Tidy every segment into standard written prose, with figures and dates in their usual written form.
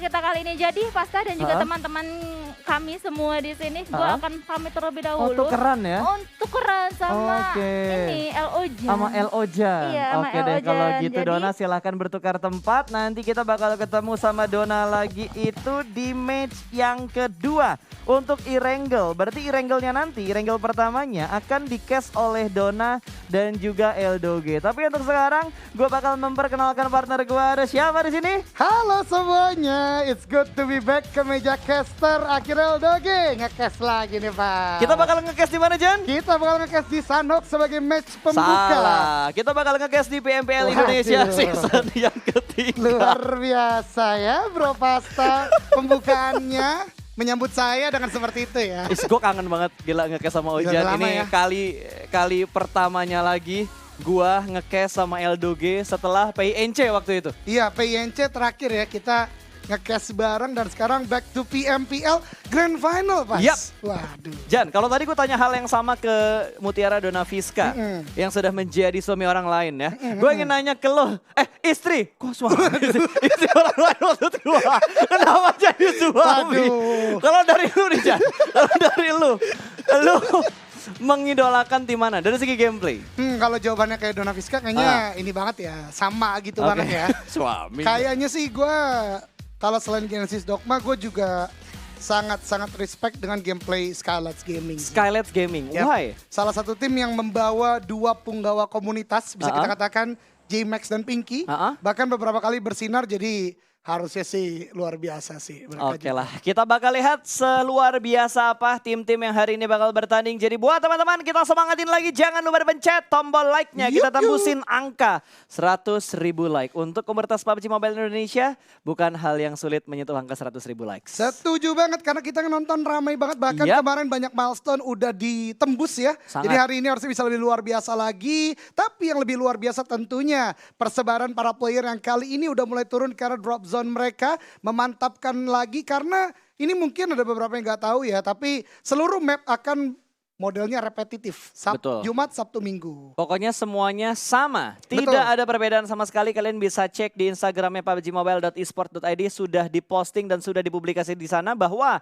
kita kali ini. Jadi Pasta dan juga teman-teman kami semua di sini, gue akan pamit terlebih dahulu. Oh, tukeran ya? Tukeran sama ini L.O.Jan. Sama L.O.Jan. Iya, sama Oke deh, kalau gitu Jadi, Dona silahkan bertukar tempat. Nanti kita bakal ketemu sama Dona lagi itu di match yang kedua. Untuk Irengel, berarti Irengelnya nanti, Irengel pertamanya akan di-cast oleh Dona dan juga Eldoge. Tapi untuk sekarang, gue bakal memperkenalkan partner gue. Ada siapa di sini? Halo semuanya, it's good to be back ke meja caster. Akhirnya Eldoge nge-cast lagi nih Pak. Kita bakal nge-cast di mana, Jan? Kita bakal nge-cast di Sanhok sebagai match pembuka. Salah, kita bakal nge-cast di PMPL Indonesia season yang ketiga. Luar biasa ya Bro Pasta, pembukaannya menyambut saya dengan seperti itu ya. Gue kangen banget gila nge-cast sama Ojan. Ini ya. kali pertamanya lagi gua nge-cast sama Eldoge setelah PINC waktu itu. Iya, PINC terakhir ya kita nge-cast bareng dan sekarang back to PMPL Grand Final Pas. Yap. Waduh. Jan, kalau tadi gue tanya hal yang sama ke Mutiara Donaviska yang sudah menjadi suami orang lain ya. Gue ingin nanya ke lo, istri, kok suami? Istri orang lain maksud gue. Kenapa jadi suami? Kalau dari lu nih Jan, kalau dari lu mengidolakan tim mana dari segi gameplay? Kalau jawabannya kayak Donaviska kayaknya ini banget ya, sama gitu banget ya. Suami. Kayaknya sih gue kalau selain Genesis Dogma gue juga sangat respect dengan gameplay Skylights Gaming. Skylights Gaming, why? Salah satu tim yang membawa dua punggawa komunitas, bisa kita katakan J-Max dan Pinky. Bahkan beberapa kali bersinar jadi harusnya sih luar biasa sih. Oke lah, kita bakal lihat seluar biasa apa tim-tim yang hari ini bakal bertanding. Jadi buat teman-teman kita semangatin lagi, jangan lupa pencet tombol like-nya. Kita tembusin angka 100.000 like. Untuk komunitas PUBG Mobile Indonesia, bukan hal yang sulit menyentuh angka 100.000 likes. Setuju banget karena kita nonton ramai banget. Bahkan kemarin banyak milestone udah ditembus ya. Jadi hari ini harusnya bisa lebih luar biasa lagi. Tapi yang lebih luar biasa tentunya persebaran para player yang kali ini udah mulai turun karena drop zone mereka memantapkan lagi karena ini mungkin ada beberapa yang nggak tahu ya, tapi seluruh map akan modelnya repetitif. Jumat, Sabtu, Minggu. Pokoknya semuanya sama. Tidak ada perbedaan sama sekali. Kalian bisa cek di Instagramnya pubgmobile.esport.id, sudah diposting dan sudah dipublikasi di sana bahwa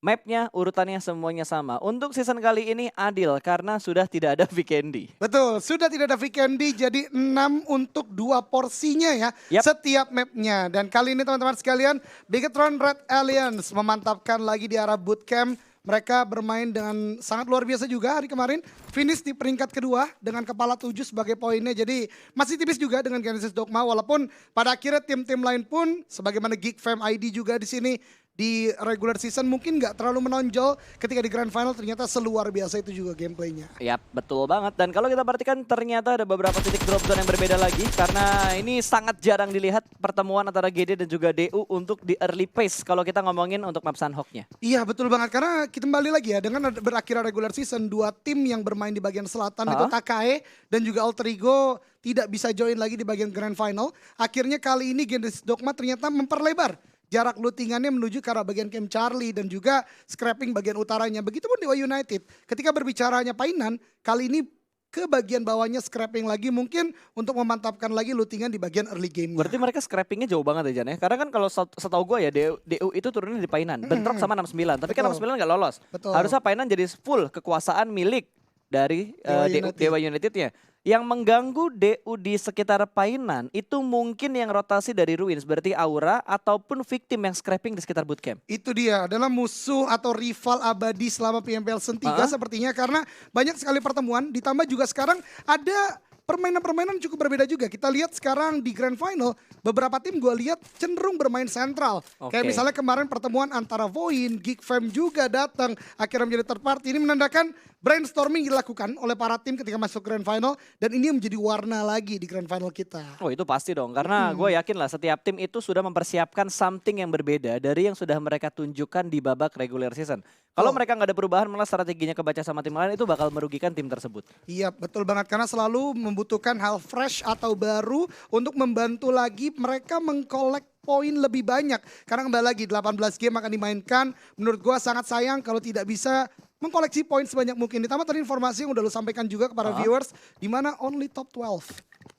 mapnya, urutannya semuanya sama. Untuk season kali ini adil karena sudah tidak ada Vikendi. Betul, sudah tidak ada Vikendi jadi 6 untuk 2 porsinya ya setiap mapnya. Dan kali ini teman-teman sekalian, Bigetron Red Alliance memantapkan lagi di arah bootcamp. Mereka bermain dengan sangat luar biasa juga hari kemarin. Finish di peringkat kedua dengan kepala 7 sebagai poinnya. Jadi masih tipis juga dengan Genesis Dogma. Walaupun pada akhirnya tim-tim lain pun sebagaimana Geek Fam ID juga di sini di regular season mungkin nggak terlalu menonjol, ketika di grand final ternyata seluar biasa itu juga gameplaynya. Yap, betul banget. Dan kalau kita perhatikan ternyata ada beberapa titik drop zone yang berbeda lagi karena ini sangat jarang dilihat pertemuan antara GD dan juga DU untuk di early pace kalau kita ngomongin untuk map Sanhoknya. Iya betul banget karena kita kembali lagi ya dengan berakhirnya regular season, dua tim yang bermain di bagian selatan itu TKE dan juga Alter Ego tidak bisa join lagi di bagian grand final. Akhirnya kali ini Genesis Dogma ternyata memperlebar jarak lootingannya menuju ke arah bagian Camp Charlie dan juga scrapping bagian utaranya. Begitupun Dewa United. Ketika berbicaranya Painan, kali ini ke bagian bawahnya scrapping lagi mungkin untuk memantapkan lagi lootingan di bagian early game. Berarti mereka scrappingnya jauh banget ya Jan ya. Karena kan kalau setahu gue ya DU itu turunnya di Painan. Bentrok sama 69. Tapi kan 69 nggak lolos. Harusnya Painan jadi full kekuasaan milik dari Dewa Unitednya. Yang mengganggu DU di sekitar Painan itu mungkin yang rotasi dari Ruins, berarti Aura ataupun victim yang scrapping di sekitar bootcamp. Itu dia adalah musuh atau rival abadi selama PMPL Season 3 sepertinya karena banyak sekali pertemuan, ditambah juga sekarang ada permainan-permainan cukup berbeda juga. Kita lihat sekarang di Grand Final, beberapa tim gue lihat cenderung bermain sentral. Kayak misalnya kemarin pertemuan antara Voin, Geek Fam juga datang, akhirnya menjadi third party. Ini menandakan brainstorming dilakukan oleh para tim ketika masuk Grand Final. Dan ini menjadi warna lagi di Grand Final kita. Oh itu pasti dong, karena gue yakin lah setiap tim itu sudah mempersiapkan something yang berbeda dari yang sudah mereka tunjukkan di babak regular season. Kalau mereka nggak ada perubahan, malah strateginya kebaca sama tim lain itu bakal merugikan tim tersebut. Iya betul banget, karena selalu membutuhkan hal fresh atau baru untuk membantu lagi mereka mengkolek poin lebih banyak. Karena kembali lagi 18 game akan dimainkan, menurut gua sangat sayang kalau tidak bisa mengkoleksi poin sebanyak mungkin. Ditambah tadi informasi yang udah lu sampaikan juga kepada viewers, di mana only top 12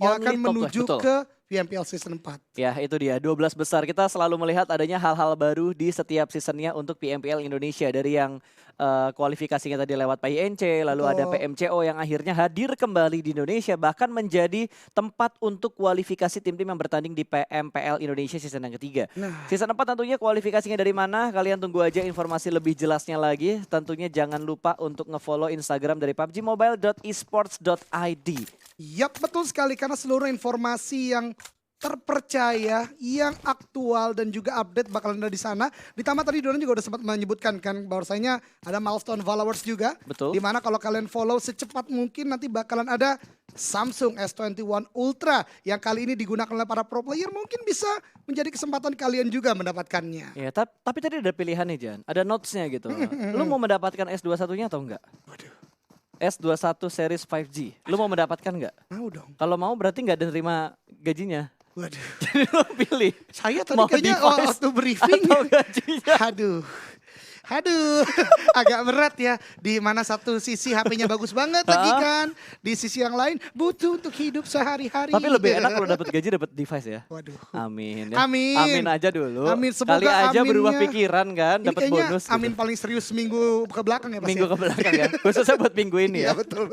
yang akan menuju ke di MPL Season 4. Ya itu dia 12 besar. Kita selalu melihat adanya hal-hal baru di setiap seasonnya untuk PMPL Indonesia. Dari yang kualifikasinya tadi lewat PINC, lalu ada PMCO yang akhirnya hadir kembali di Indonesia. Bahkan menjadi tempat untuk kualifikasi tim-tim yang bertanding di PMPL Indonesia season yang ketiga. Season 4 tentunya kualifikasinya dari mana? Kalian tunggu aja informasi lebih jelasnya lagi. Tentunya jangan lupa untuk nge-follow Instagram dari pubgmobile.esports.id. Yap, betul sekali karena seluruh informasi yang terpercaya, yang aktual dan juga update bakalan ada di sana. Ditambah tadi Donan juga udah sempat menyebutkan kan bahwasanya ada milestone followers juga. Betul. Dimana kalau kalian follow secepat mungkin nanti bakalan ada Samsung S21 Ultra yang kali ini digunakan oleh para pro player, mungkin bisa menjadi kesempatan kalian juga mendapatkannya. Ya, tapi tadi ada pilihan nih Jan, ada notesnya gitu. Lu mau mendapatkan S21-nya atau enggak? Waduh. S21 series 5G. Lu mau mendapatkan nggak? Mau dong. Kalau mau berarti nggak ada terima gajinya. Waduh. Jadi lu pilih. Saya tadi kayaknya waktu briefing. Atau gajinya. Aduh, agak berat ya. Di mana satu sisi HP-nya bagus banget lagi kan. Di sisi yang lain butuh untuk hidup sehari-hari. Tapi lebih enak kalau dapat gaji dapat device ya. Waduh. Amin. Ya. Amin. Amin aja dulu. Amin. Semoga kali aja aminnya, berubah pikiran kan, dapat bonus. Amin gitu. paling serius minggu ke belakang ya Mas. Minggu ke belakang ya. Khususnya buat minggu ini ya. Iya betul.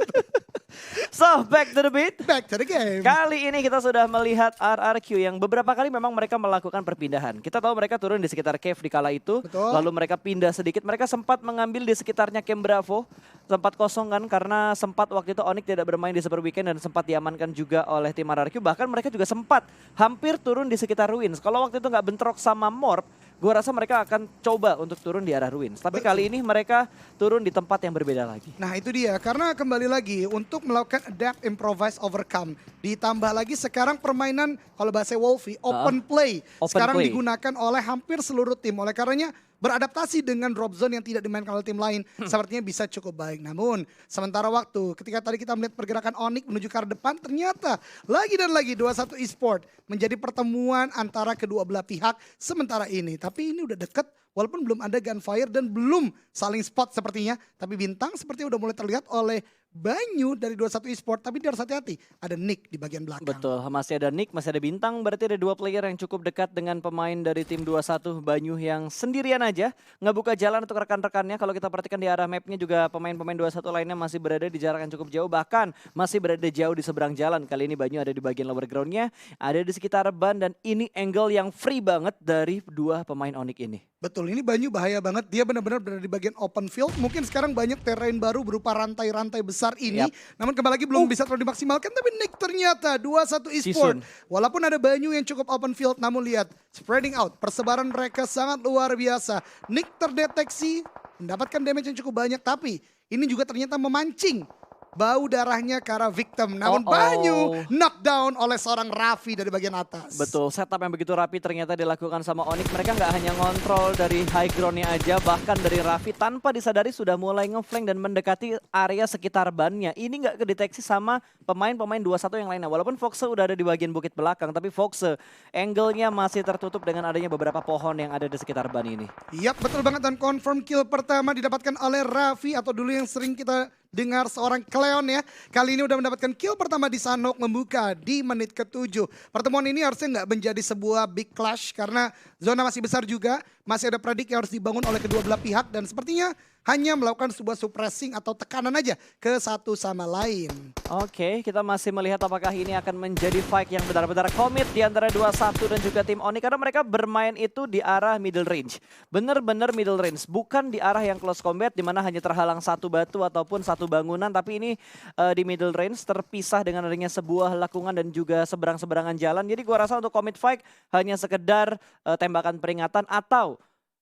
So back to the beat. Back to the game. Kali ini kita sudah melihat RRQ yang beberapa kali memang mereka melakukan perpindahan. Kita tahu mereka turun di sekitar cave di kala itu. Betul. Lalu mereka pindah sedikit. Mereka sempat mengambil di sekitarnya Camp Bravo. Sempat kosong kan karena sempat waktu itu Onyx tidak bermain di Super Weekend dan sempat diamankan juga oleh tim RRQ. Bahkan mereka juga sempat hampir turun di sekitar Ruins. Kalau waktu itu nggak bentrok sama Morp, gue rasa mereka akan coba untuk turun di arah Ruins. Tapi kali ini mereka turun di tempat yang berbeda lagi. Nah itu dia, karena kembali lagi untuk melakukan adapt, improvise, overcome. Ditambah lagi sekarang permainan kalau bahasa Wolfie, open play. Sekarang digunakan oleh hampir seluruh tim. Oleh karenanya beradaptasi dengan drop zone yang tidak dimainkan oleh tim lain sepertinya bisa cukup baik. Namun sementara waktu ketika tadi kita melihat pergerakan Onyx menuju ke arah depan, ternyata lagi dan lagi 21 Esport menjadi pertemuan antara kedua belah pihak sementara ini. Tapi ini udah deket walaupun belum ada gunfire dan belum saling spot sepertinya. Tapi bintang sepertinya udah mulai terlihat oleh Banyu dari 21 Esport, tapi dia harus hati-hati. Ada Nick di bagian belakang. Betul, masih ada Nick, masih ada bintang. Berarti ada dua player yang cukup dekat dengan pemain dari tim 21 Banyu yang sendirian aja ngebuka jalan untuk rekan-rekannya. Kalau kita perhatikan di arah mapnya juga pemain-pemain 21 lainnya masih berada di jarak yang cukup jauh. Bahkan masih berada jauh di seberang jalan. Kali ini Banyu ada di bagian lower groundnya, ada di sekitar ban. Dan ini angle yang free banget dari dua pemain Onyx ini. Betul, ini Banyu bahaya banget. Dia benar-benar berada di bagian open field. Mungkin sekarang banyak terrain baru berupa rantai-rantai besar ini. Namun kembali lagi belum bisa terlalu dimaksimalkan. Tapi Nick ternyata 21 Esport. Walaupun ada Banyu yang cukup open field. Namun lihat, spreading out. Persebaran mereka sangat luar biasa. Nick terdeteksi, mendapatkan damage yang cukup banyak. Tapi ini juga ternyata memancing bau darahnya ke arah victim. Namun Banyu knockdown oleh seorang Raffi dari bagian atas. Betul, setup yang begitu rapi ternyata dilakukan sama Onyx. Mereka nggak hanya ngontrol dari high groundnya aja, bahkan dari Raffi tanpa disadari sudah mulai ngeflank dan mendekati area sekitar bannya. Ini nggak kedeteksi sama pemain-pemain 21 yang lainnya. Walaupun Foxe udah ada di bagian bukit belakang, tapi Foxe angle-nya masih tertutup dengan adanya beberapa pohon yang ada di sekitar ban ini. Yap, betul banget, dan confirm kill pertama didapatkan oleh Raffi atau dulu yang sering kita dengar seorang Cleon ya. Kali ini udah mendapatkan kill pertama di Sanhok membuka di menit ke-7. Pertemuan ini harusnya nggak menjadi sebuah big clash karena zona masih besar juga. Masih ada predik yang harus dibangun oleh kedua belah pihak dan sepertinya hanya melakukan sebuah suppressing atau tekanan aja ke satu sama lain. Oke, kita masih melihat apakah ini akan menjadi fight yang benar-benar komit di antara 21 dan juga tim Onyx. Karena mereka bermain itu di arah middle range. Bener-bener middle range, bukan di arah yang close combat di mana hanya terhalang satu batu ataupun satu bangunan. Tapi ini di middle range terpisah dengan adanya sebuah lakungan dan juga seberang-seberangan jalan. Jadi gua rasa untuk commit fight hanya sekedar tembakan peringatan atau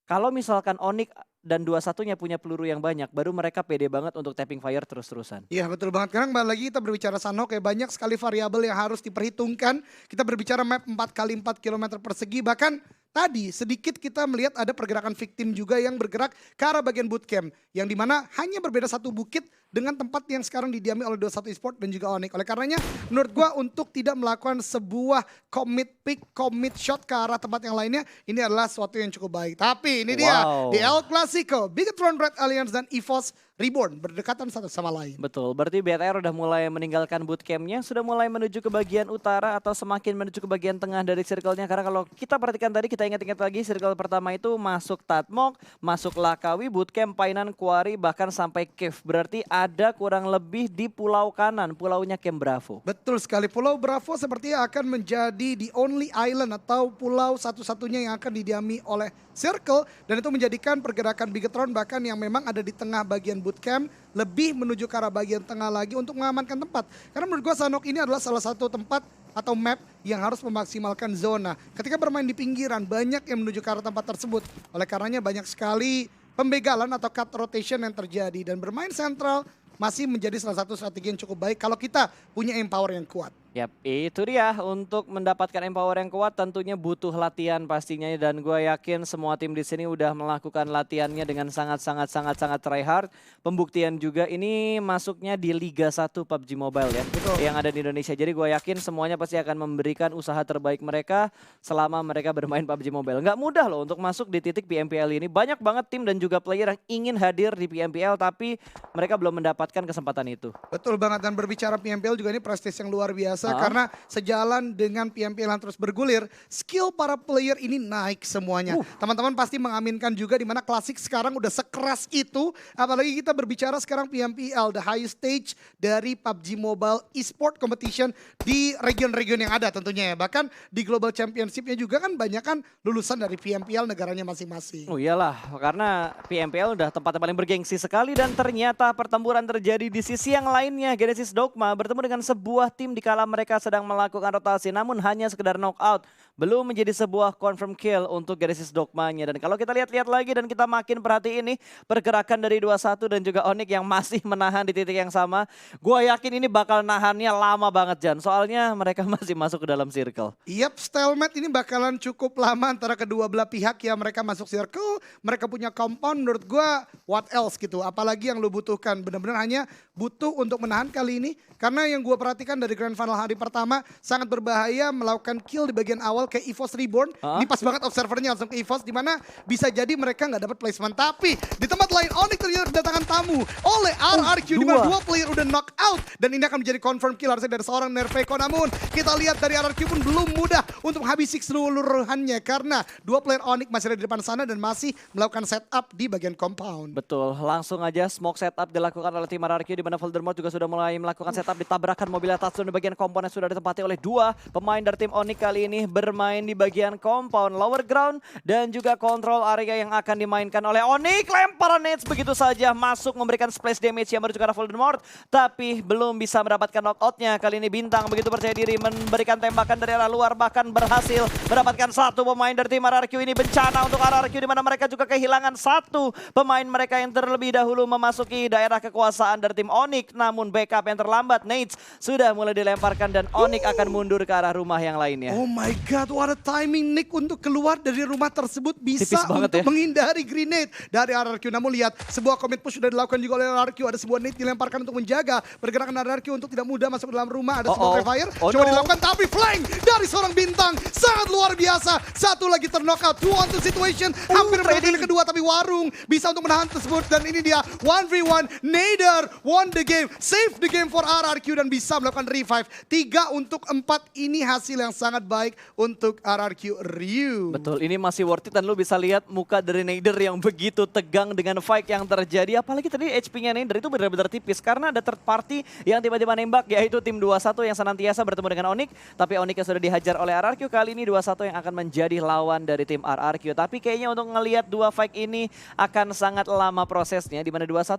kalau misalkan Onyx dan 21-nya punya peluru yang banyak, baru mereka pede banget untuk tapping fire terus-terusan. Iya betul banget, karena kembali lagi kita berbicara Sanhok ya, banyak sekali variabel yang harus diperhitungkan. Kita berbicara map 4x4 km persegi, bahkan tadi sedikit kita melihat ada pergerakan victim juga yang bergerak ke arah bagian bootcamp. Yang dimana hanya berbeda satu bukit dengan tempat yang sekarang didiami oleh 21 Esport dan juga Onyx. Oleh karenanya menurut gua untuk tidak melakukan sebuah commit pick, commit shot ke arah tempat yang lainnya, ini adalah sesuatu yang cukup baik. Tapi ini dia di El Clasico, Bigetron Red Alliance dan EVOS Reborn berdekatan satu sama lain. Betul, berarti BTR udah mulai meninggalkan bootcampnya, sudah mulai menuju ke bagian utara atau semakin menuju ke bagian tengah dari circle-nya. Karena kalau kita perhatikan tadi, kita ingat-ingat lagi circle pertama itu masuk Tatmok, masuk Lakawi, bootcamp, Painan, Quarry, bahkan sampai Cave. Berarti ada kurang lebih di pulau kanan, pulaunya Camp Bravo. Betul sekali, Pulau Bravo sepertinya akan menjadi the only island atau pulau satu-satunya yang akan didiami oleh Circle. Dan itu menjadikan pergerakan Bigetron bahkan yang memang ada di tengah bagian bootcamp lebih menuju ke arah bagian tengah lagi untuk mengamankan tempat. Karena menurut gue Sanhok ini adalah salah satu tempat atau map yang harus memaksimalkan zona. Ketika bermain di pinggiran banyak yang menuju ke arah tempat tersebut. Oleh karenanya banyak sekali pembegalan atau cut rotation yang terjadi. Dan bermain sentral masih menjadi salah satu strategi yang cukup baik kalau kita punya empower yang kuat. Yap, itu dia. Untuk mendapatkan empower yang kuat tentunya butuh latihan pastinya, dan gue yakin semua tim di sini udah melakukan latihannya dengan sangat try hard. Pembuktian juga ini masuknya di Liga 1 PUBG Mobile ya, Betul. Yang ada di Indonesia. Jadi gue yakin semuanya pasti akan memberikan usaha terbaik mereka selama mereka bermain PUBG Mobile. Nggak mudah loh untuk masuk di titik PMPL ini. Banyak banget tim dan juga player yang ingin hadir di PMPL tapi mereka belum mendapatkan kesempatan itu. Betul banget, dan berbicara PMPL juga ini prestis yang luar biasa. Karena sejalan dengan PMPL yang terus bergulir, skill para player ini naik semuanya. Teman-teman pasti mengaminkan juga di mana Klasik sekarang udah sekeras itu. Apalagi kita berbicara sekarang PMPL, the highest stage dari PUBG Mobile Esport Competition di region-region yang ada tentunya ya. Bahkan di Global Championship-nya juga kan banyak kan lulusan dari PMPL negaranya masing-masing. Oh iyalah, karena PMPL udah tempat yang paling bergengsi sekali, dan ternyata pertempuran terjadi di sisi yang lainnya. Genesis Dogma bertemu dengan sebuah tim di kala mereka sedang melakukan rotasi, namun hanya sekedar knockout. Belum menjadi sebuah confirm kill untuk Genesis Dogma-nya. Dan kalau kita lihat-lihat lagi dan kita makin perhati ini, pergerakan dari 21 dan juga Onyx yang masih menahan di titik yang sama. Gua yakin ini bakal nahannya lama banget, Jan. Soalnya mereka masih masuk ke dalam circle. Yap, stalemate ini bakalan cukup lama antara kedua belah pihak ya. Mereka masuk circle, mereka punya compound, menurut gua what else gitu. Apalagi yang lu butuhkan, benar-benar hanya butuh untuk menahan kali ini. Karena yang gua perhatikan dari Grand Final hari pertama, sangat berbahaya melakukan kill di bagian awal ke EVOS Reborn. Ini pas banget observernya langsung ke EVOS, dimana bisa jadi mereka nggak dapat placement. Tapi di tempat lain Onyx ternyata kedatangan tamu oleh RRQ, dimana dua player udah knock out. Dan ini akan menjadi confirm kill harusnya dari seorang Nerveko. Namun kita lihat dari RRQ pun belum mudah untuk menghabisi keseluruhannya. Karena dua player Onyx masih ada di depan sana dan masih melakukan setup di bagian compound. Betul, langsung aja smoke setup dilakukan oleh tim RRQ, di mana Voldemort juga sudah mulai melakukan setup, ditabrakan mobil atas di bagian komponen sudah ditempati oleh dua pemain dari tim Onyx kali ini bermain di bagian compound lower ground dan juga kontrol area yang akan dimainkan oleh Onyx. Lemparan nades begitu saja masuk memberikan splash damage yang merujuk ke arah Voldemort, tapi belum bisa mendapatkan knockoutnya. Kali ini Bintang begitu percaya diri memberikan tembakan dari arah luar, bahkan berhasil mendapatkan satu pemain dari tim RRQ. Ini bencana untuk RRQ di mana mereka juga kehilangan satu pemain mereka yang terlebih dahulu memasuki daerah kekuasaan dari tim Onyx. Namun backup yang terlambat, nades sudah mulai dilemparkan dan Onyx akan mundur ke arah rumah yang lainnya. Oh my god, what a timing Nick untuk keluar dari rumah tersebut, bisa untuk ya menghindari grenade dari RRQ. Namun lihat, sebuah commit push sudah dilakukan juga oleh RRQ. Ada sebuah nade dilemparkan untuk menjaga pergerakan RRQ untuk tidak mudah masuk ke dalam rumah. Ada sebuah fire coba dilakukan, tapi flank dari seorang Bintang sangat luar biasa. Satu lagi terknockout, 2-on-2 situation. Hampir berhasil kedua, tapi Warung bisa untuk menahan tersebut. Dan ini dia 1v1, Nader won the game, save the game for RRQ dan bisa melakukan revive. 3 untuk 4, ini hasil yang sangat baik untuk RRQ Ryu. Betul, ini masih worth it, dan lu bisa lihat muka dari Nader yang begitu tegang dengan fight yang terjadi. Apalagi tadi HP-nya Nader itu benar-benar tipis karena ada third party yang tiba-tiba nembak, yaitu tim 21 yang senantiasa bertemu dengan Onyx. Tapi Onyx yang sudah dihajar oleh RRQ, kali ini 21 yang akan menjadi lawan dari tim RRQ. Tapi kayaknya untuk ngelihat dua fight ini akan sangat lama prosesnya, di mana 21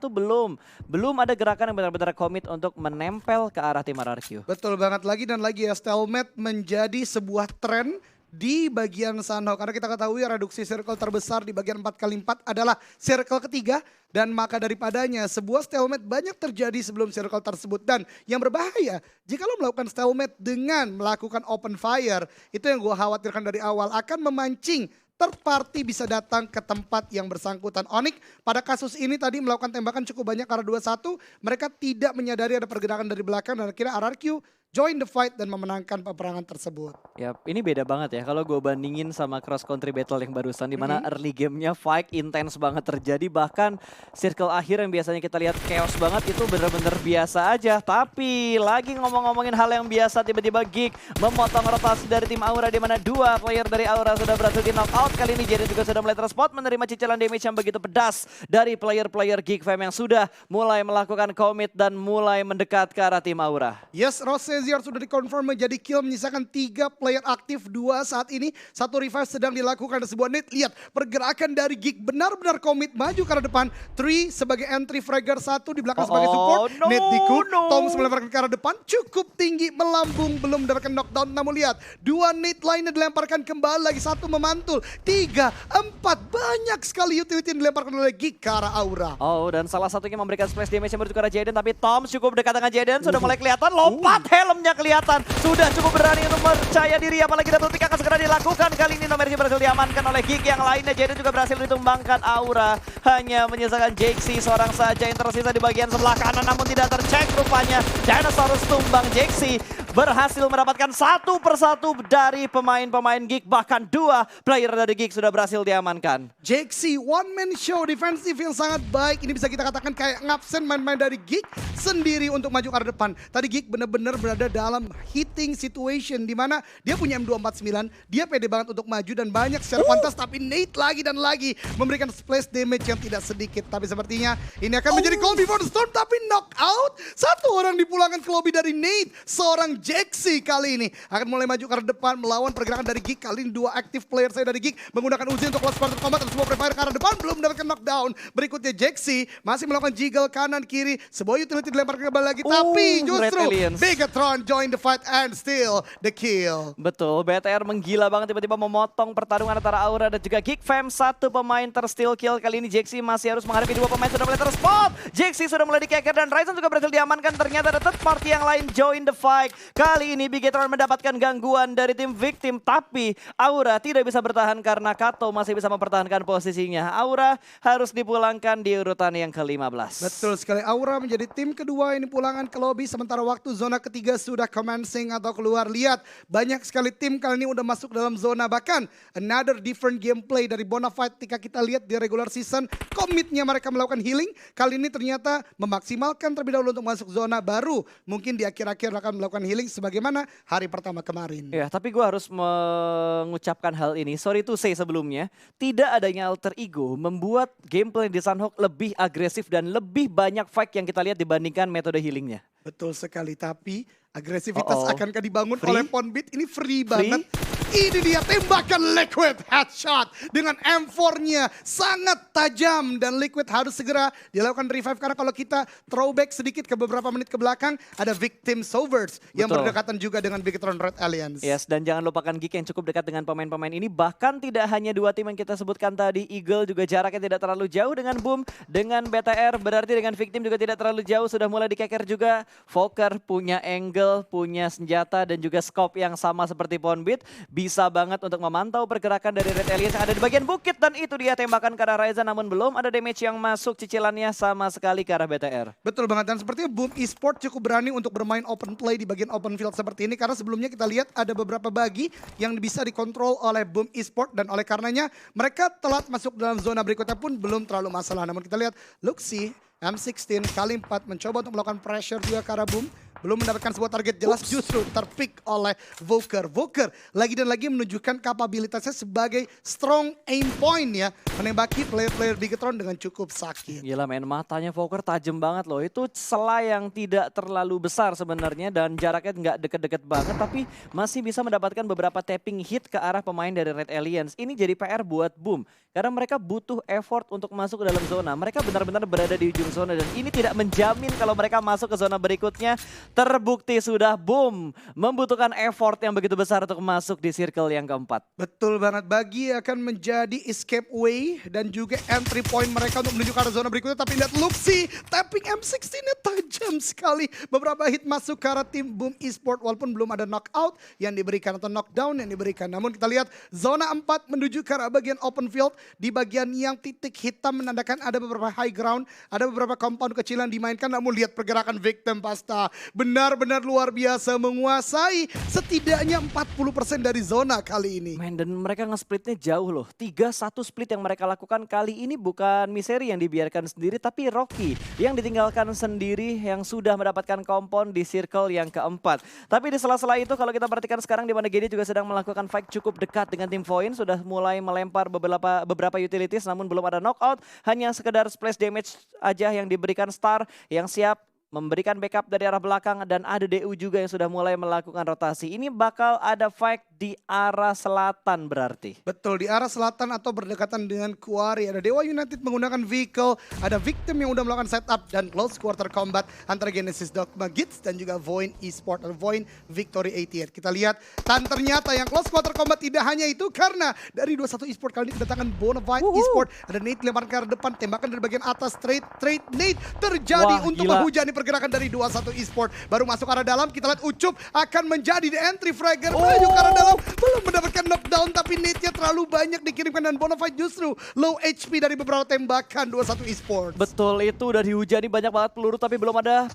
belum ada gerakan yang benar-benar komit untuk menempel ke arah tim RRQ. Betul banget, lagi dan lagi ya, stalemate menjadi sebuah tren di bagian Sanhok. Karena kita ketahui reduksi circle terbesar di bagian 4x4 adalah circle ketiga. Dan maka daripadanya sebuah stalemate banyak terjadi sebelum circle tersebut. Dan yang berbahaya, jika lo melakukan stalemate dengan melakukan open fire, itu yang gue khawatirkan dari awal, akan memancing third party bisa datang ke tempat yang bersangkutan. Onyx pada kasus ini tadi melakukan tembakan cukup banyak karena 2-1. Mereka tidak menyadari ada pergerakan dari belakang dan akhirnya RRQ join the fight dan memenangkan peperangan tersebut. Ya, ini beda banget ya kalau gue bandingin sama cross country battle yang barusan, di mana early gamenya fight intens banget terjadi, bahkan circle akhir yang biasanya kita lihat chaos banget itu bener-bener biasa aja. Tapi lagi ngomong-ngomongin hal yang biasa, tiba-tiba Geek memotong rotasi dari tim Aura, di mana 2 player dari Aura sudah berhasil di knockout. Kali ini Jaden juga sudah mulai terspot menerima cicilan damage yang begitu pedas dari player-player Geek Fam yang sudah mulai melakukan commit dan mulai mendekat ke arah tim Aura. Yes, Rosezier sudah dikonfirm menjadi kill, menyisakan 3 player aktif, 2 saat ini. 1 revive sedang dilakukan, ada sebuah net. Lihat pergerakan dari Geek benar-benar komit maju ke arah depan. 3 sebagai entry, Fragger 1 di belakang sebagai support. Net diku, Tom melemparkan ke arah depan, cukup tinggi, melambung, belum mendapatkan knockdown. Namun lihat, 2 net lainnya dilemparkan kembali lagi, 1 memantul, 3, 4, banyak sekali utility yang dilemparkan oleh Geek ke arah Aura. Oh, dan salah satunya memberikan splash damage yang menuju ke arah Jaden, tapi Tom cukup dekat dengan Jaden, sudah mulai kelihatan, lompat helmnya kelihatan, sudah cukup berani untuk percaya diri, apalagi double pick akan segera dilakukan. Kali ini Nomersi berhasil diamankan oleh Geek, yang lainnya Jaden juga berhasil ditumbangkan. Aura hanya menyisakan Jaxi seorang saja yang tersisa di bagian sebelah kanan, namun tidak tercek rupanya. Dinosaurus tumbang, Jaxi berhasil mendapatkan 1 persatu dari pemain-pemain Geek, bahkan 2 player dari Geek sudah berhasil diamankan. Jaxi one man show defensif yang sangat baik. Ini bisa kita katakan kayak ngabsen main-main dari Geek sendiri untuk maju ke arah depan. Tadi Geek benar-benar berada dalam hitting situation di mana dia punya M249, dia pede banget untuk maju dan banyak secara pantas, tapi Nate lagi dan lagi memberikan splash damage yang tidak sedikit. Tapi sepertinya ini akan menjadi call before the storm, tapi knockout. 1 orang dipulangkan ke lobby dari Nate. Seorang Jaxi kali ini akan mulai maju ke arah depan melawan pergerakan dari Geek. Kali ini 2 active player saya dari Geek menggunakan Uzi untuk close quarter combat dan semua prepare ke arah depan, belum mendapatkan knockdown. Berikutnya Jaxi masih melakukan jiggle kanan kiri, sebuah utility dilemparkan kembali lagi, tapi justru Bigetron join the fight and still the kill. Betul, BTR menggila banget tiba-tiba memotong pertarungan antara Aura dan juga Geek Fam. 1 pemain tersteal kill, kali ini Jaxi masih harus menghadapi 2 pemain sudah mulai terspot. Jaxi sudah mulai dikeker dan Ryzen juga berhasil diamankan. Ternyata ada third party yang lain join the fight. Kali ini Bigetron mendapatkan gangguan dari tim victim, tapi Aura tidak bisa bertahan karena Kato masih bisa mempertahankan posisinya. Aura harus dipulangkan di urutan yang ke-15. Betul sekali, Aura menjadi tim kedua ini pulangan ke lobby, sementara waktu zona ketiga sudah commencing atau keluar. Lihat, banyak sekali tim kali ini udah masuk dalam zona, bahkan another different gameplay dari Bonafide. Ketika kita lihat di regular season, komitnya mereka melakukan healing, kali ini ternyata memaksimalkan terlebih dahulu untuk masuk zona, baru mungkin di akhir-akhir akan melakukan healing sebagaimana hari pertama kemarin. Ya, tapi gue harus mengucapkan hal ini, sorry to say sebelumnya, tidak adanya alter ego membuat gameplay di Sunhawk lebih agresif dan lebih banyak fight yang kita lihat dibandingkan metode healingnya. Betul sekali, tapi agresivitas akankah dibangun Free? oleh Ponbit? Ini free banget. Ini dia tembakan Liquid headshot dengan M4-nya sangat tajam dan Liquid harus segera dilakukan revive karena kalau kita throwback sedikit ke beberapa menit ke belakang ada victim Sovers yang berdekatan juga dengan Bigetron Red Alliance. Yes, dan jangan lupakan Geek yang cukup dekat dengan pemain-pemain ini, bahkan tidak hanya 2 tim yang kita sebutkan tadi. Eagle juga jaraknya tidak terlalu jauh dengan Boom, dengan BTR, berarti dengan victim juga tidak terlalu jauh, sudah mulai dikeker juga. Fokker punya angle, punya senjata dan juga scope yang sama seperti Ponbit. Bisa banget untuk memantau pergerakan dari Red Alliance yang ada di bagian bukit, dan itu dia tembakan ke arah Ryzen, namun belum ada damage yang masuk cicilannya sama sekali ke arah BTR. Betul banget, dan sepertinya Boom Esports cukup berani untuk bermain open play di bagian open field seperti ini karena sebelumnya kita lihat ada beberapa bagi yang bisa dikontrol oleh Boom Esports dan oleh karenanya mereka telat masuk dalam zona berikutnya pun belum terlalu masalah. Namun kita lihat Luxi M16 kali 4 mencoba untuk melakukan pressure juga ke arah Boom. Belum mendapatkan sebuah target jelas, justru terpick oleh Voker. Voker lagi dan lagi menunjukkan kapabilitasnya sebagai strong aim point ya. Menembaki player-player Bigetron dengan cukup sakit. Gila men, matanya Voker tajam banget loh. Itu celah yang tidak terlalu besar sebenarnya dan jaraknya nggak deket-deket banget. Tapi masih bisa mendapatkan beberapa tapping hit ke arah pemain dari Red Alliance. Ini jadi PR buat Boom. Karena mereka butuh effort untuk masuk ke dalam zona. Mereka benar-benar berada di ujung zona dan ini tidak menjamin kalau mereka masuk ke zona berikutnya. terbukti sudah boom. Membutuhkan effort yang begitu besar untuk masuk di circle yang keempat. Betul banget, bagi akan menjadi escape way dan juga entry point mereka untuk menuju ke arah zona berikutnya. Tapi lihat Luxy, tapping M16-nya tajam sekali. Beberapa hit masuk ke arah tim Boom Esports walaupun belum ada knockout yang diberikan atau knockdown yang diberikan. Namun kita lihat zona 4 menuju ke arah bagian open field. Di bagian yang titik hitam menandakan ada beberapa high ground, ada beberapa compound kecil yang dimainkan. Namun lihat pergerakan Victim Pasta, benar-benar luar biasa, menguasai setidaknya 40% dari zona kali ini. Man, dan mereka nge-splitnya jauh loh. 3-1 split yang mereka lakukan kali ini bukan Misery yang dibiarkan sendiri, tapi Rocky yang ditinggalkan sendiri yang sudah mendapatkan compound di circle yang keempat. Tapi di sela-sela itu kalau kita perhatikan sekarang di mana GD juga sedang melakukan fight cukup dekat dengan tim Void, sudah mulai melempar beberapa utilities namun belum ada knockout, hanya sekedar splash damage aja yang diberikan Star yang siap memberikan backup dari arah belakang dan ada DU juga yang sudah mulai melakukan rotasi. Ini bakal ada fight di arah selatan berarti. Betul, di arah selatan atau berdekatan dengan Quarry. Ada Dewa United menggunakan vehicle, ada Victim yang udah melakukan setup dan close quarter combat antara Genesis Dogma Gits dan juga Void Esports atau Void Victory 88. Kita lihat, dan ternyata yang close quarter combat tidak hanya itu karena dari 21 Esports kali ini kedatangan Bonafide Esports. Ada Nate lemparan ke arah depan, tembakan dari bagian atas, trade Nate terjadi. Wah, untuk menghujani pergerakan dari 21 Esports. Baru masuk arah dalam, kita lihat Ucup akan menjadi the entry fragger. Menuju ke arah dalam, belum mendapatkan knockdown tapi nade-nya terlalu banyak dikirimkan dan Bonafide justru low HP dari beberapa tembakan 21 Esports. Betul, itu udah dihujani banyak banget peluru tapi belum ada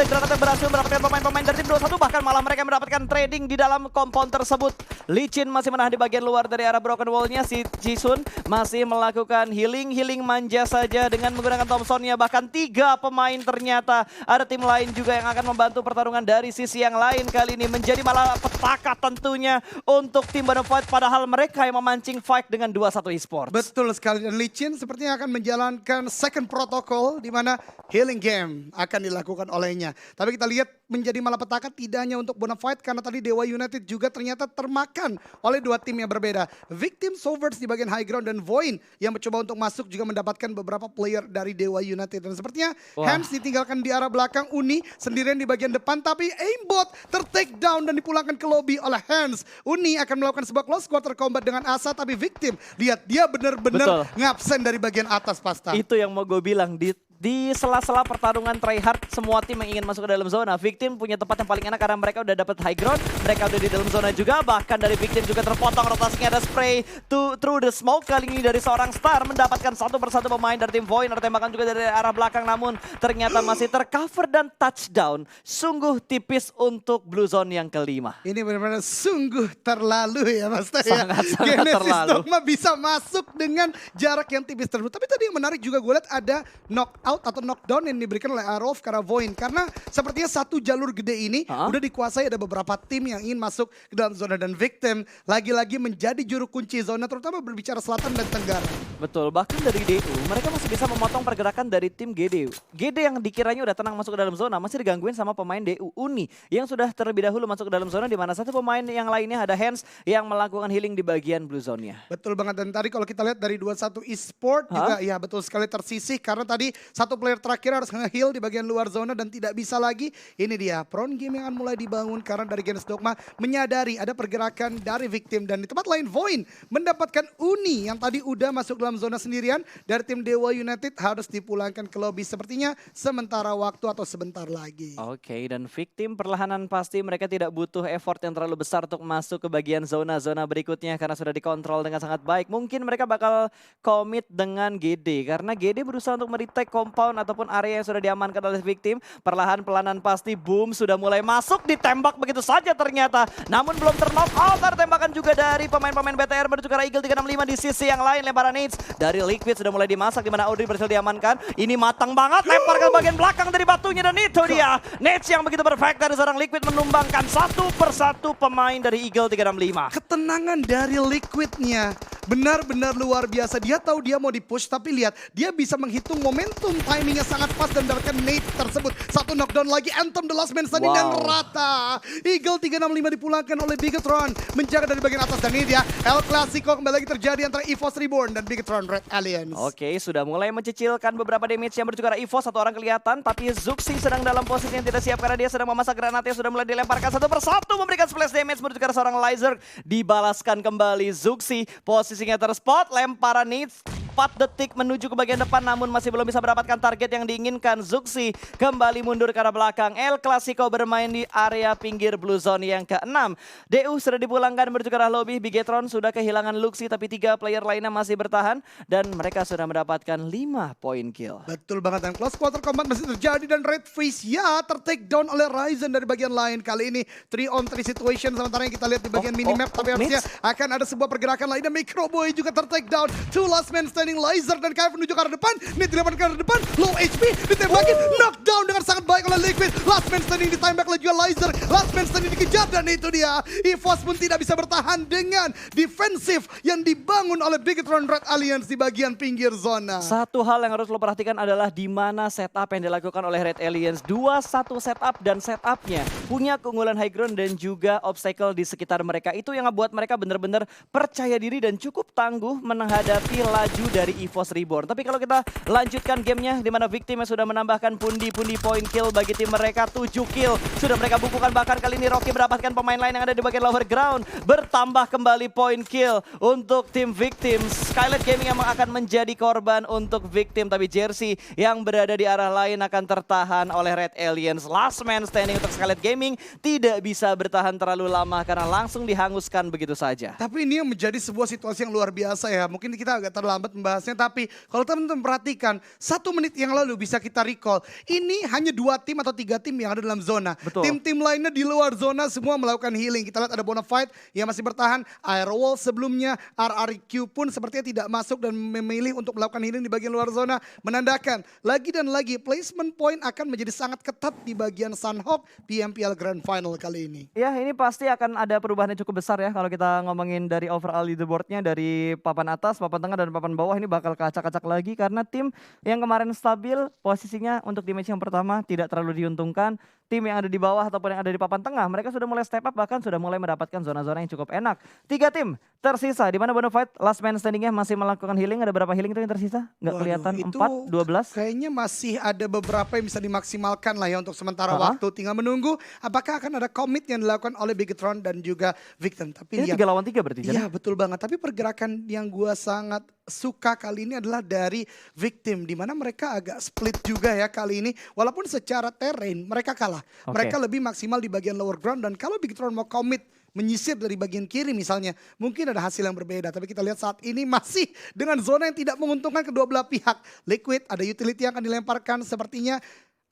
granat yang berhasil mendapatkan pemain-pemain dari tim 21, bahkan malah mereka mendapatkan trading di dalam compound tersebut. Licin masih menahan di bagian luar dari arah broken wall-nya. Si Jisun masih melakukan healing manja saja dengan menggunakan Thompson-nya. Bahkan 3 pemain ternyata. Ada tim lain juga yang akan membantu pertarungan dari sisi yang lain kali ini. Menjadi malah petaka tentunya untuk tim Bonafide, padahal mereka yang memancing fight dengan 21 Esports. Betul sekali, dan Licin sepertinya akan menjalankan second protocol di mana healing game akan dilakukan olehnya. Tapi kita lihat menjadi malapetaka tidak hanya untuk Bonafide karena tadi Dewa United juga ternyata termakan oleh 2 tim yang berbeda. Victim Sovereigns di bagian high ground dan Void yang mencoba untuk masuk juga mendapatkan beberapa player dari Dewa United. Dan sepertinya Hans ditinggalkan di arah belakang, Uni sendirian di bagian depan tapi aimbot ter-take down dan dipulangkan ke lobby oleh Hans. Uni akan melakukan sebuah close quarter combat dengan Asa tapi Victim, lihat dia benar-benar ngabsen dari bagian atas Pasta. Itu yang mau gue bilang, di sela-sela pertarungan tryhard semua tim yang ingin masuk ke dalam zona, Victim punya tempat yang paling enak karena mereka udah dapat high ground, mereka udah di dalam zona juga, bahkan dari Victim juga terpotong rotasinya, ada spray through the smoke kali ini dari seorang Star mendapatkan satu persatu pemain dari tim Void, ada tembakan juga dari arah belakang namun ternyata masih tercover dan touchdown. Sungguh tipis untuk Blue Zone yang kelima. Ini benar-benar sungguh terlalu ya Mas. Sangat Genesis terlalu. Dogma bisa masuk dengan jarak yang tipis tersebut. Tapi tadi yang menarik juga gue lihat ada knockout atau knockdown yang diberikan oleh Arov karena Void. Karena sepertinya satu jalur gede ini udah dikuasai, ada beberapa tim yang ingin masuk ke dalam zona dan Victim lagi-lagi menjadi juru kunci zona terutama berbicara selatan dan tenggara. Betul, bahkan dari DU mereka masih bisa memotong pergerakan dari tim GD. GD yang dikiranya udah tenang masuk ke dalam zona masih digangguin sama pemain DU Uni yang sudah terlebih dahulu masuk ke dalam zona, di mana satu pemain yang lainnya ada Hans yang melakukan healing di bagian blue zone-nya. Betul banget, dan tadi kalau kita lihat dari 21 Esports juga ya betul sekali tersisih karena tadi satu player terakhir harus nge-heal di bagian luar zona dan tidak bisa lagi. Ini dia Prone Game yang akan mulai dibangun karena dari Genesis Dogma menyadari ada pergerakan dari Victim, dan di tempat lain Void mendapatkan Uni yang tadi udah masuk dalam zona sendirian dari tim Dewa United harus dipulangkan ke lobby sepertinya sementara waktu atau sebentar lagi. Oke, dan Victim perlahanan pasti mereka tidak butuh effort yang terlalu besar untuk masuk ke bagian zona-zona berikutnya karena sudah dikontrol dengan sangat baik. Mungkin mereka bakal komit dengan GD karena GD berusaha untuk meretake compound ataupun area yang sudah diamankan oleh Victim. Perlahan-pelahan pasti Boom sudah mulai masuk, ditembak begitu saja ternyata. Namun belum terknock out, ada tembakan juga dari pemain-pemain BTR menuju ke Eagle 365 di sisi yang lain. Lemparan nades dari Liquid sudah mulai dimasak di mana Audrey berhasil diamankan. Ini matang banget, lempar ke bagian belakang dari batunya dan itu dia. Nades yang begitu perfect dari seorang Liquid menumbangkan satu persatu pemain dari Eagle 365. Ketenangan dari Liquidnya benar-benar luar biasa. Dia tahu dia mau di-push, tapi lihat dia bisa menghitung momentum, timingnya sangat pas dan mendapatkan nade tersebut. Satu knockdown lagi, Anthem the last man standing dan rata. Eagle 365 dipulangkan oleh Bigetron, menjaga dari bagian atas dan ini dia El Clasico kembali lagi terjadi antara EVOS Reborn dan Bigetron Red Alliance. Oke, sudah mulai mencicilkan beberapa damage yang bertukar EVOS, satu orang kelihatan, tapi Zuxi sedang dalam posisi yang tidak siap karena dia sedang memasak granatnya, sudah mulai dilemparkan satu persatu, memberikan splash damage bertukar seorang Laser, dibalaskan kembali Zuxi, posisinya terspot, lemparan nades 4 detik menuju ke bagian depan namun masih belum bisa mendapatkan target yang diinginkan. Zuxi kembali mundur ke arah belakang. El Clasico bermain di area pinggir blue zone yang ke-6. DU sudah dipulangkan menuju ke arah lobby. Bigetron sudah kehilangan Luxi tapi 3 player lainnya masih bertahan dan mereka sudah mendapatkan 5 poin kill. Betul banget, dan close quarter combat masih terjadi dan Red Face ya ter-take down oleh Ryzen dari bagian lain. Kali ini 3 on 3 situation sementara yang kita lihat di bagian minimap, tapi harusnya akan ada sebuah pergerakan lain dan Microboy juga ter-take down. 2 last man standing, Laser dan KF menuju ke arah depan. Ini dilakukan ke arah depan, low HP, ditembakin, knockdown dengan sangat baik oleh Liquid. Last man standing ditembak oleh juga Laser, last man standing dikejar dan itu dia. EVOS pun tidak bisa bertahan dengan defensif yang dibangun oleh Bigetron Red Alliance di bagian pinggir zona. Satu hal yang harus lo perhatikan adalah di mana setup yang dilakukan oleh Red Alliance. 2-1 setup dan setupnya punya keunggulan high ground dan juga obstacle di sekitar mereka. Itu yang membuat mereka benar-benar percaya diri dan cukup tangguh menghadapi laju dari EVOS Reborn. Tapi kalau kita lanjutkan gamenya di mana Victim yang sudah menambahkan pundi-pundi poin kill bagi tim mereka, 7 kill sudah mereka bukukan. Bahkan kali ini Rocky mendapatkan pemain lain yang ada di bagian lower ground. Bertambah kembali poin kill untuk tim Victim. Skylight Gaming yang akan menjadi korban untuk Victim, tapi Jersey yang berada di arah lain akan tertahan oleh Red Alliance. Last man standing untuk Skylight Gaming tidak bisa bertahan terlalu lama karena langsung dihanguskan begitu saja. Tapi ini yang menjadi sebuah situasi yang luar biasa ya. Mungkin kita agak terlambat membahasnya, tapi kalau teman-teman perhatikan 1 menit yang lalu bisa kita recall, ini hanya 2 tim atau 3 tim yang ada dalam zona. Tim-tim lainnya di luar zona semua melakukan healing. Kita lihat ada Bonafide yang masih bertahan, Airwall sebelumnya, RRQ pun sepertinya tidak masuk dan memilih untuk melakukan healing di bagian luar zona, menandakan lagi dan lagi placement point akan menjadi sangat ketat di bagian Sunhawk PMPL Grand Final kali ini. Ya, ini pasti akan ada perubahan yang cukup besar ya kalau kita ngomongin dari overall leaderboardnya, dari papan atas, papan tengah dan papan bawah ini bakal kacak-kacak lagi karena tim yang kemarin stabil posisinya untuk di match yang pertama tidak terlalu diuntungkan. Tim yang ada di bawah ataupun yang ada di papan tengah mereka sudah mulai step up, bahkan sudah mulai mendapatkan zona-zona yang cukup enak. 3 tim tersisa di mana Bonafide last man standingnya masih melakukan healing. Ada berapa healing itu yang tersisa? Nggak kelihatan. 4, 12. Kayaknya masih ada beberapa yang bisa dimaksimalkan lah ya untuk sementara waktu. Tinggal menunggu apakah akan ada commit yang dilakukan oleh Bigetron dan juga Victim. Tapi ini 3 lawan 3 berarti. Iya betul banget. Tapi pergerakan yang gua sangat suka kali ini adalah dari Victim, di mana mereka agak split juga ya kali ini. Walaupun secara terrain mereka kalah. Mereka lebih maksimal di bagian lower ground, dan kalau Bigetron mau commit menyisir dari bagian kiri misalnya, mungkin ada hasil yang berbeda. Tapi kita lihat saat ini masih dengan zona yang tidak menguntungkan kedua belah pihak. Liquid ada utility yang akan dilemparkan, sepertinya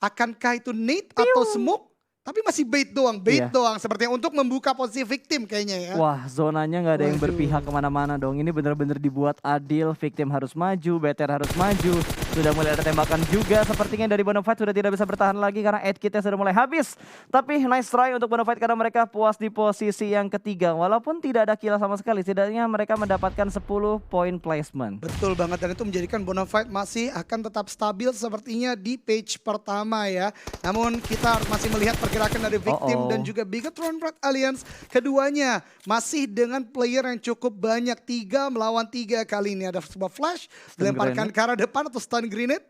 akankah itu nade atau smoke? Tapi masih bait doang sepertinya untuk membuka posisi Victim kayaknya ya. Wah, zonanya nggak ada yang berpihak kemana-mana dong. Ini benar-benar dibuat adil. Victim harus maju, BTR harus maju. Sudah mulai ada tembakan juga. Sepertinya dari Bonafide sudah tidak bisa bertahan lagi karena aid kitnya sudah mulai habis. Tapi nice try untuk Bonafide karena mereka puas di posisi yang ketiga. Walaupun tidak ada kill sama sekali, setidaknya mereka mendapatkan 10 poin placement. Betul banget, dan itu menjadikan Bonafide masih akan tetap stabil sepertinya di page pertama ya. Namun kita masih melihat pergerakan dari Victim dan juga Bigetron Red Alliance. Keduanya masih dengan player yang cukup banyak, 3 melawan 3 kali ini. Ada sebuah flash, dilemparkan ke arah depan atau stun grenade.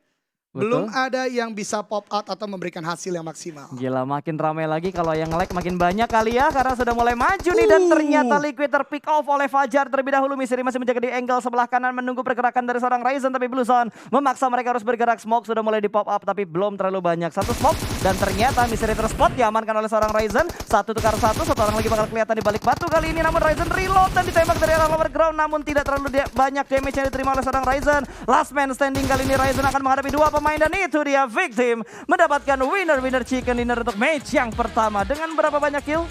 Belum ada yang bisa pop out atau memberikan hasil yang maksimal. Gila, makin ramai lagi kalau yang lag makin banyak kali ya, karena sudah mulai maju nih dan ternyata Liquid terpick off oleh Fajar terlebih dahulu. Miseri masih menjaga di angle sebelah kanan menunggu pergerakan dari seorang Ryzen, tapi Blue Zone memaksa mereka harus bergerak. Smoke sudah mulai di pop up tapi belum terlalu banyak. 1 smoke dan ternyata Miseri terspot, diamankan oleh seorang Ryzen. 1 tukar 1, satu orang lagi bakal kelihatan di balik batu kali ini, namun Ryzen reload dan ditembak dari arah lower ground, namun tidak terlalu banyak damage yang diterima oleh seorang Ryzen. Last man standing kali ini, Ryzen akan menghadapi 2 pemain dan itu dia Victim mendapatkan winner chicken dinner untuk match yang pertama dengan berapa banyak kill?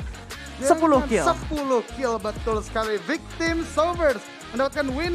10 kill. 10 kill, betul sekali. Victim Solvers mendapatkan winner